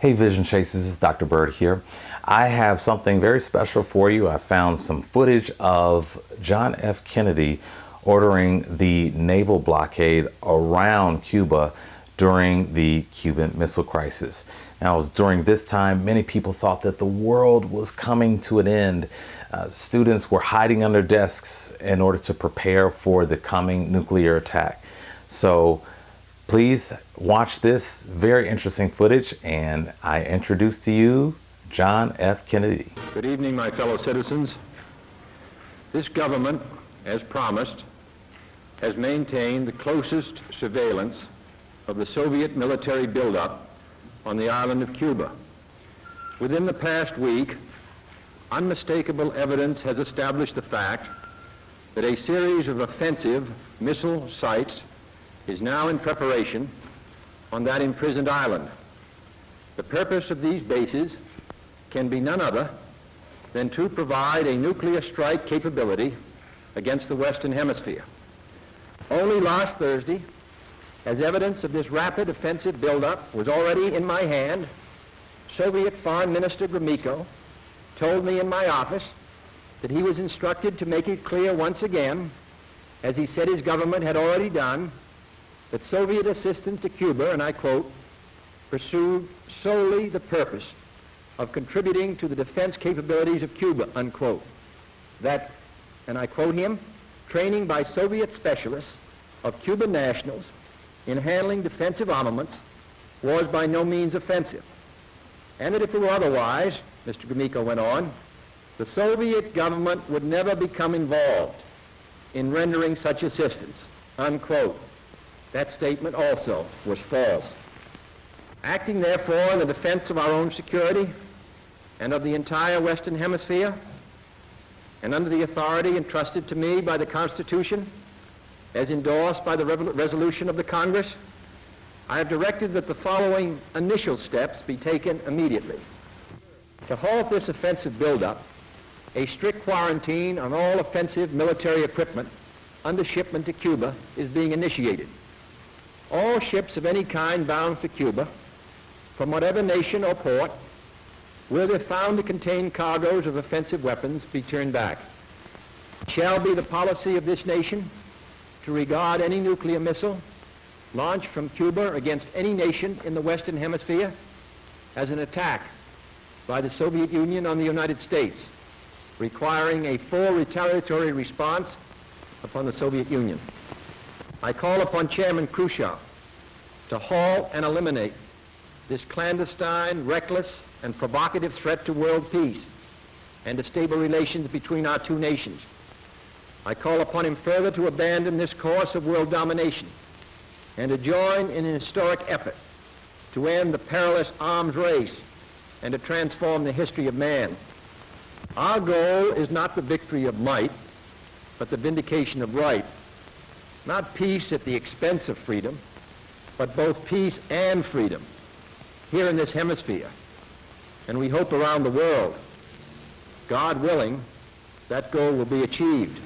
Hey Vision Chasers, this is Dr. Bird here. I have something very special for you. I found some footage of John F. Kennedy ordering the naval blockade around Cuba during the Cuban Missile Crisis. Now, it was during this time many people thought that the world was coming to an end. Students were hiding under desks in order to prepare for the coming nuclear attack. So please watch this very interesting footage, and I introduce to you John F. Kennedy. Good evening, my fellow citizens. This government, as promised, has maintained the closest surveillance of the Soviet military buildup on the island of Cuba. Within the past week, unmistakable evidence has established the fact that a series of offensive missile sites is now in preparation on that imprisoned island. The purpose of these bases can be none other than to provide a nuclear strike capability against the Western Hemisphere. Only last Thursday, as evidence of this rapid offensive buildup was already in my hand, Soviet Foreign Minister Gromyko told me in my office that he was instructed to make it clear once again, as he said his government had already done, that Soviet assistance to Cuba, and I quote, pursued solely the purpose of contributing to the defense capabilities of Cuba, unquote. That, and I quote him, training by Soviet specialists of Cuban nationals in handling defensive armaments was by no means offensive. And that if it were otherwise, Mr. Gromyko went on, the Soviet government would never become involved in rendering such assistance, unquote. That statement also was false. Acting therefore in the defense of our own security and of the entire Western Hemisphere, and under the authority entrusted to me by the Constitution, as endorsed by the resolution of the Congress, I have directed that the following initial steps be taken immediately. To halt this offensive buildup, a strict quarantine on all offensive military equipment under shipment to Cuba is being initiated. All ships of any kind bound for Cuba, from whatever nation or port, will, if found to contain cargoes of offensive weapons, be turned back. It shall be the policy of this nation to regard any nuclear missile launched from Cuba against any nation in the Western Hemisphere as an attack by the Soviet Union on the United States, requiring a full retaliatory response upon the Soviet Union. I call upon Chairman Khrushchev to halt and eliminate this clandestine, reckless, and provocative threat to world peace and to stable relations between our two nations. I call upon him further to abandon this course of world domination and to join in an historic effort to end the perilous arms race and to transform the history of man. Our goal is not the victory of might, but the vindication of right. Not peace at the expense of freedom, but both peace and freedom here in this hemisphere, and we hope around the world. God willing, that goal will be achieved.